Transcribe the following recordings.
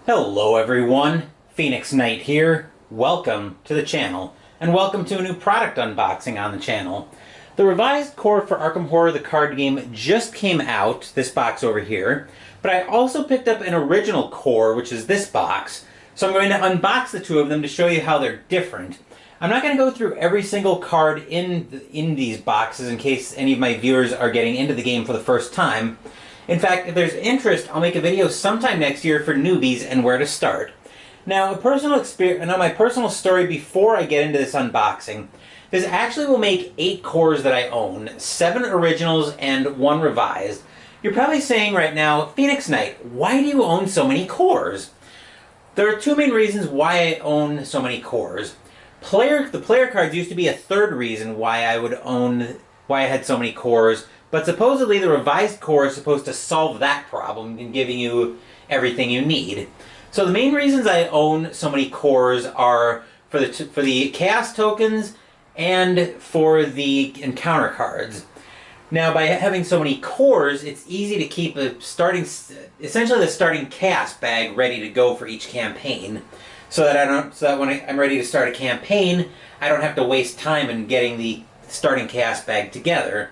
Hello everyone, Phoenix Knight here. Welcome to the channel, and welcome to a new product unboxing on the channel. The revised core for Arkham Horror, the card game, just came out, this box over here, but I also picked up an original core, which is this box, so I'm going to unbox the two of them to show you how they're different. I'm not going to go through every single card in these boxes in case any of my viewers are getting into the game for the first time. In fact, if there's interest, I'll make a video sometime next year for newbies and where to start. Now, my personal story before I get into this unboxing, this actually will make 8 cores that I own, 7 originals and 1 revised. You're probably saying right now, Phoenix Knight, why do you own so many cores? There are 2 main reasons why I own so many cores. The player cards used to be a third reason why I had so many cores. But supposedly the revised core is supposed to solve that problem in giving you everything you need. So the main reasons I own so many cores are for the chaos tokens and for the encounter cards. Now, by having so many cores, it's easy to keep essentially the starting chaos bag ready to go for each campaign, so that when I'm ready to start a campaign, I don't have to waste time in getting the starting chaos bag together.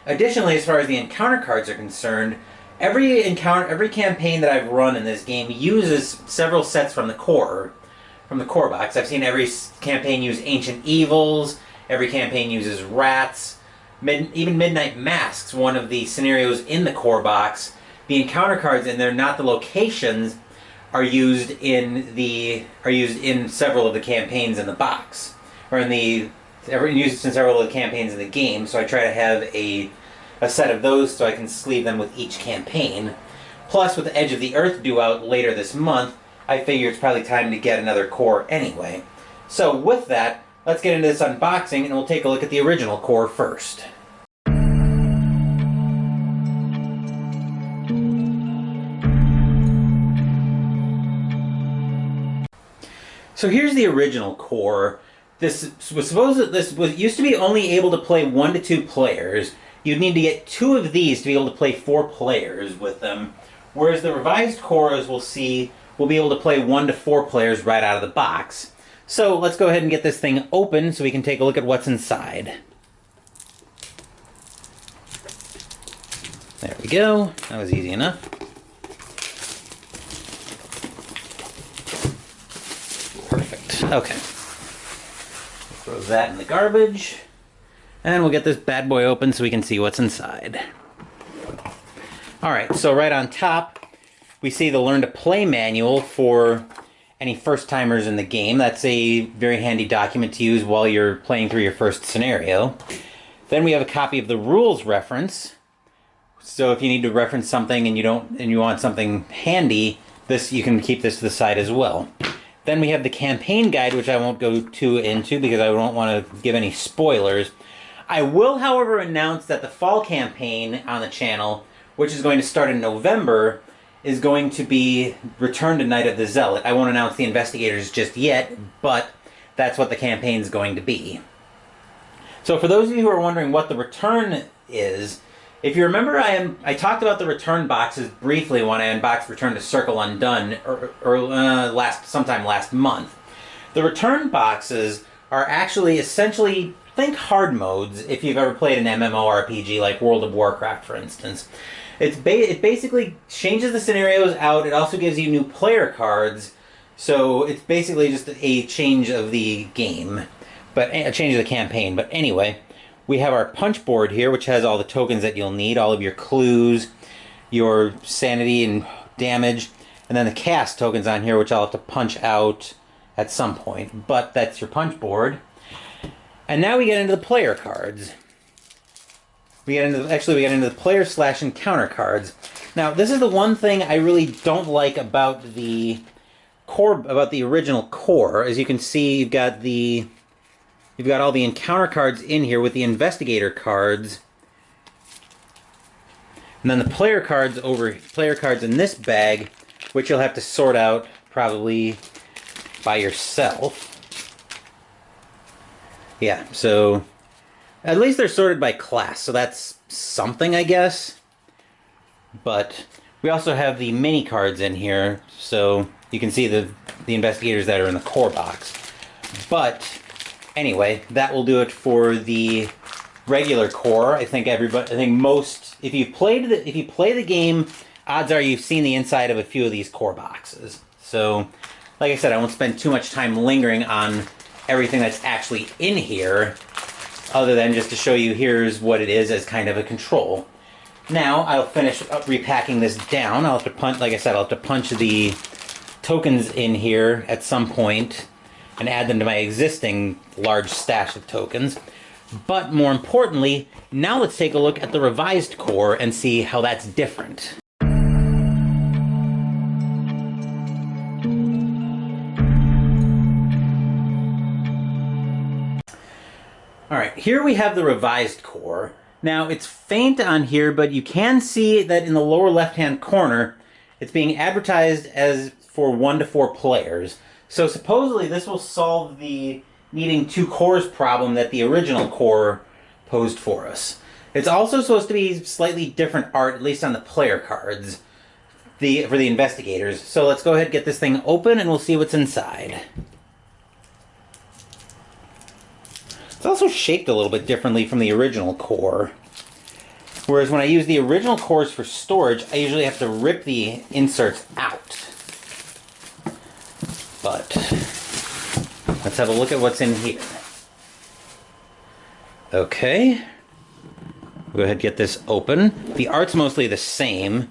Additionally, as far as the encounter cards are concerned, every campaign that I've run in this game uses several sets from the core box. I've seen every campaign use Ancient Evils, every campaign uses Rats, even Midnight Masks, one of the scenarios in the core box. The encounter cards, and they're not the locations, are used in several of the campaigns in the box, or used in several of the campaigns in the game. So I try to have a set of those so I can sleeve them with each campaign. Plus, with the Edge of the Earth due out later this month, I figure it's probably time to get another core anyway. So with that, let's get into this unboxing and we'll take a look at the original core first. So here's the original core. This used to be only able to play 1 to 2 players. You'd need to get 2 of these to be able to play 4 players with them. Whereas the revised core, as we'll see, will be able to play 1 to 4 players right out of the box. So let's go ahead and get this thing open so we can take a look at what's inside. There we go. That was easy enough. Perfect. Okay. Throw that in the garbage. And we'll get this bad boy open so we can see what's inside. Alright, so right on top, we see the Learn to Play manual for any first-timers in the game. That's a very handy document to use while you're playing through your first scenario. Then we have a copy of the rules reference. So if you need to reference something and you want something handy, you can keep this to the side as well. Then we have the campaign guide, which I won't go too into because I don't want to give any spoilers. I will, however, announce that the fall campaign on the channel, which is going to start in November, is going to be Return to Night of the Zealot. I won't announce the investigators just yet, but that's what the campaign is going to be. So for those of you who are wondering what the return is, if you remember, I talked about the return boxes briefly when I unboxed Return to Circle Undone sometime last month. The return boxes are actually essentially, think hard modes if you've ever played an MMORPG like World of Warcraft, for instance. It basically changes the scenarios out. It also gives you new player cards, so it's basically just a change of the game, but a change of the campaign. But anyway, we have our punch board here, which has all the tokens that you'll need, all of your clues, your sanity and damage, and then the cast tokens on here, which I'll have to punch out at some point. But that's your punch board. And now we get into the player cards. We get into the player/encounter cards. Now, this is the one thing I really don't like about the original core. As you can see, you've got all the encounter cards in here with the investigator cards. And then the player cards in this bag, which you'll have to sort out probably by yourself. Yeah, so at least they're sorted by class, so that's something, I guess. But we also have the mini cards in here, so you can see the investigators that are in the core box. But anyway, that will do it for the regular core. I think most, if you play the game, odds are you've seen the inside of a few of these core boxes. So, like I said, I won't spend too much time lingering on everything that's actually in here, other than just to show you here's what it is as kind of a control. Now I'll finish up repacking this down. I'll have to punch, like I said, I'll have to punch the tokens in here at some point and add them to my existing large stash of tokens. But more importantly, now let's take a look at the revised core and see how that's different. Alright, here we have the revised core. Now, it's faint on here, but you can see that in the lower left-hand corner, it's being advertised as for 1 to 4 players. So supposedly this will solve the needing 2 cores problem that the original core posed for us. It's also supposed to be slightly different art, at least on the player cards, for the investigators. So let's go ahead and get this thing open and we'll see what's inside. It's also shaped a little bit differently from the original core. Whereas when I use the original cores for storage, I usually have to rip the inserts out. But let's have a look at what's in here. Okay. Go ahead and get this open. The art's mostly the same.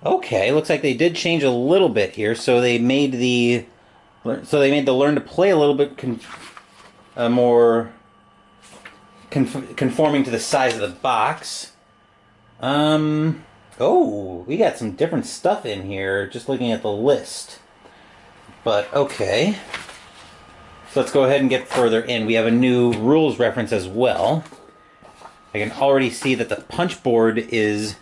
Okay, looks like they did change a little bit here. So they made the learn to play a little bit more conforming to the size of the box. Oh, we got some different stuff in here just looking at the list. But okay. So let's go ahead and get further in. We have a new rules reference as well. I can already see that the punch board is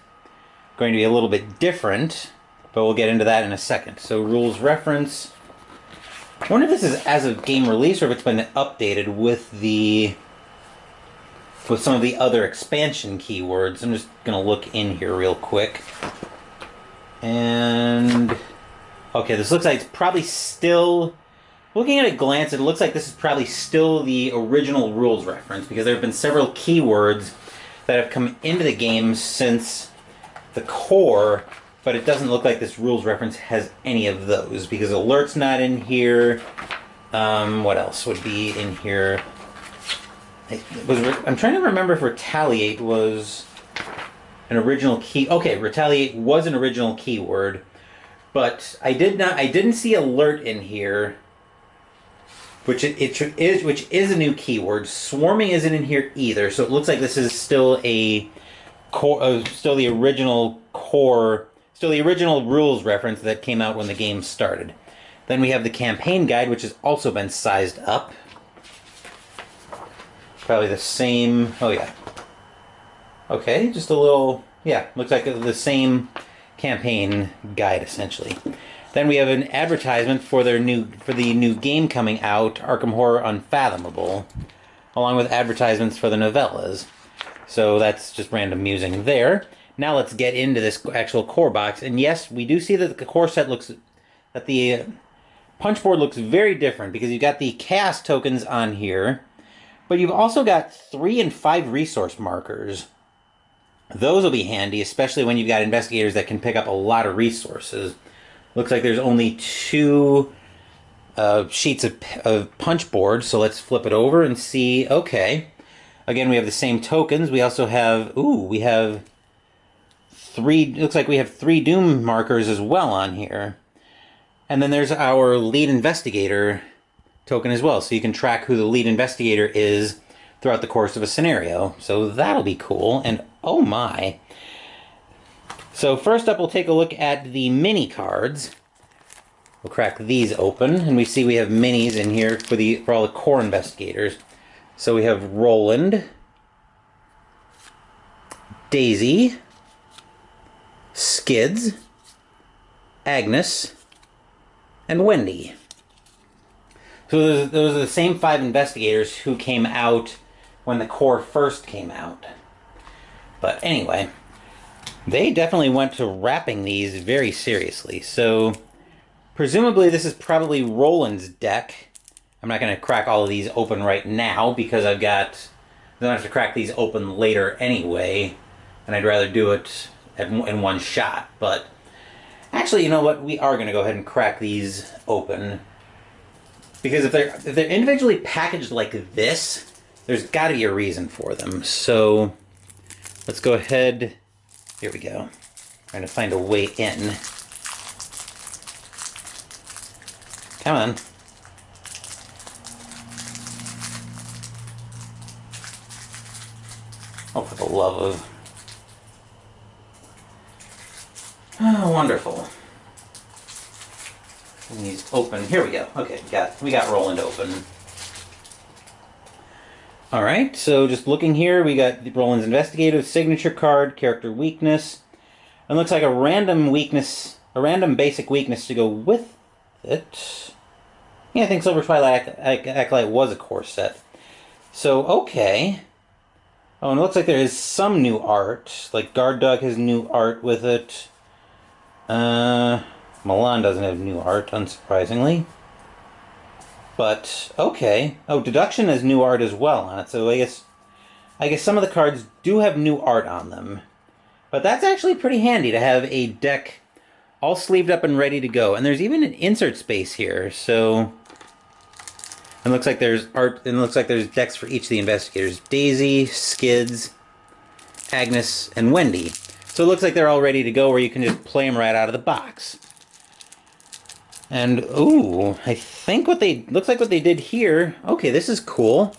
going to be a little bit different, but we'll get into that in a second. So rules reference. I wonder if this is as of game release or if it's been updated with some of the other expansion keywords. I'm just going to look in here real quick. And okay, this looks like it's probably still, looking at a glance, it looks like this is probably still the original rules reference, because there have been several keywords that have come into the game since the core, but it doesn't look like this rules reference has any of those, because alert's not in here. What else would be in here? I'm trying to remember if retaliate was an original key. Okay, retaliate was an original keyword, but I didn't see alert in here, which is a new keyword. Swarming isn't in here either, so it looks like this is still a core, still the original core, still the original rules reference that came out when the game started. Then we have the campaign guide, which has also been sized up. Probably the same. Oh yeah. Okay, just a little. Yeah, looks like the same campaign guide essentially. Then we have an advertisement for the new game coming out, Arkham Horror Unfathomable, along with advertisements for the novellas. So that's just random musing there. Now let's get into this actual core box. And yes, we do see that the core set that the punch board looks very different, because you've got the chaos tokens on here, but you've also got 3 and 5 resource markers. Those will be handy, especially when you've got investigators that can pick up a lot of resources. Looks like there's only 2 sheets of punch board, so let's flip it over and see. Okay. Again, we have the same tokens. We also have, we have 3, looks like we have 3 doom markers as well on here. And then there's our lead investigator token as well, so you can track who the lead investigator is throughout the course of a scenario. So that'll be cool. And oh my. So first up, we'll take a look at the mini cards. We'll crack these open, and we see we have minis in here for all the core investigators. So we have Roland, Daisy, Skids, Agnes, and Wendy. So those are the same 5 investigators who came out when the core first came out. But anyway, they definitely went to wrapping these very seriously. So Presumably this is probably Roland's deck. I'm not going to crack all of these open right now because I don't have to crack these open later anyway, and I'd rather do it in one shot. But actually, you know what? We are going to go ahead and crack these open, because if they're individually packaged like this, there's got to be a reason for them. So let's go ahead. Here we go. Trying to find a way in. Come on. Oh, for the love of... Oh, wonderful. And these open. Here we go. Okay, we got Roland open. Alright, so just looking here, we got Roland's Investigative, Signature card, Character Weakness. It looks like a random weakness, a random basic weakness to go with it. Yeah, I think Silver Twilight Acolyte was a core set. So, okay. Oh, and it looks like there is some new art. Like, Guard Dog has new art with it. Milan doesn't have new art, unsurprisingly. But, okay. Oh, Deduction has new art as well on it, so I guess some of the cards do have new art on them. But that's actually pretty handy to have a deck all sleeved up and ready to go. And there's even an insert space here, so... It looks like there's art, and it looks like there's decks for each of the investigators. Daisy, Skids, Agnes, and Wendy. So it looks like they're all ready to go, where you can just play them right out of the box. And, ooh, I think looks like what they did here, okay, this is cool.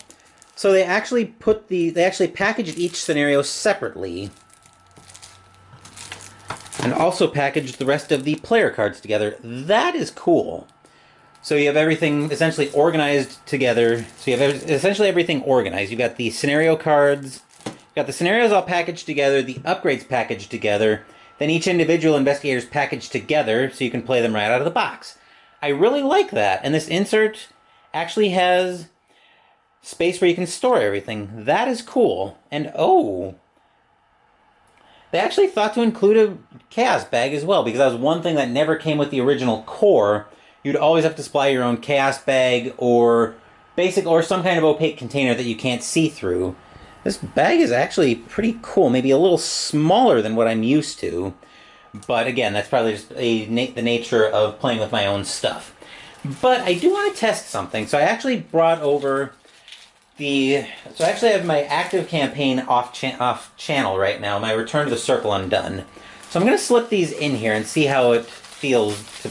So they actually packaged each scenario separately. And also packaged the rest of the player cards together. That is cool. So you have everything essentially organized together. So you have essentially everything organized. You've got the scenario cards, you've got the scenarios all packaged together, the upgrades packaged together, then each individual investigator's packaged together so you can play them right out of the box. I really like that. And this insert actually has space where you can store everything. That is cool. And oh, they actually thought to include a chaos bag as well, because that was one thing that never came with the original core. You'd always have to supply your own chaos bag or some kind of opaque container that you can't see through. This bag is actually pretty cool, maybe a little smaller than what I'm used to. But again, that's probably just the nature of playing with my own stuff. But I do want to test something, so I actually brought over I actually have my active campaign off channel right now, my Return to the Circle Undone. So I'm going to slip these in here and see how it feels to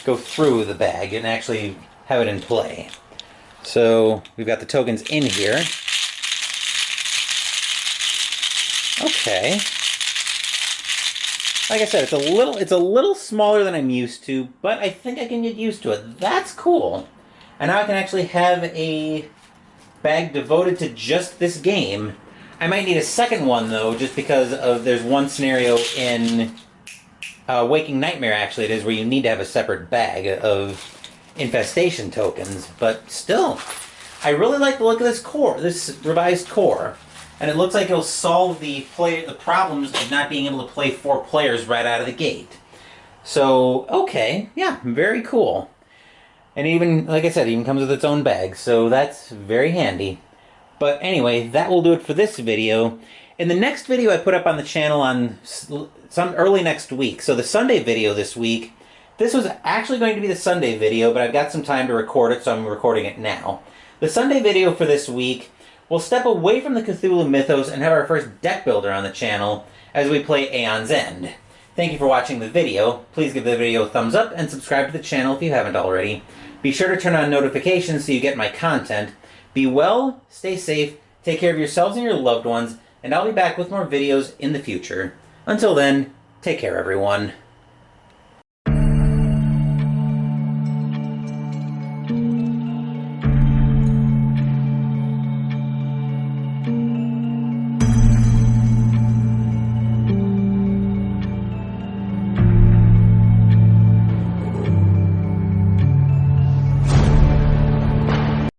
go through the bag and actually have it in play. So we've got the tokens in here. Okay. Like I said, it's a little smaller than I'm used to, but I think I can get used to it. That's cool. And now I can actually have a bag devoted to just this game. I might need a second one, though, just because there's one scenario in Waking Nightmare, actually, it is, where you need to have a separate bag of infestation tokens. But still, I really like the look of this revised core. And it looks like it'll solve the problems of not being able to play 4 players right out of the gate. So, okay, yeah, very cool. And even, like I said, it even comes with its own bag, so that's very handy. But anyway, that will do it for this video. In the next video I put up on the channel on some early next week, so the Sunday video this week, this was actually going to be the Sunday video, but I've got some time to record it, so I'm recording it now. The Sunday video for this week, we'll step away from the Cthulhu mythos and have our first deck builder on the channel as we play Aeon's End. Thank you for watching the video. Please give the video a thumbs up and subscribe to the channel if you haven't already. Be sure to turn on notifications so you get my content. Be well, stay safe, take care of yourselves and your loved ones, and I'll be back with more videos in the future. Until then, take care everyone.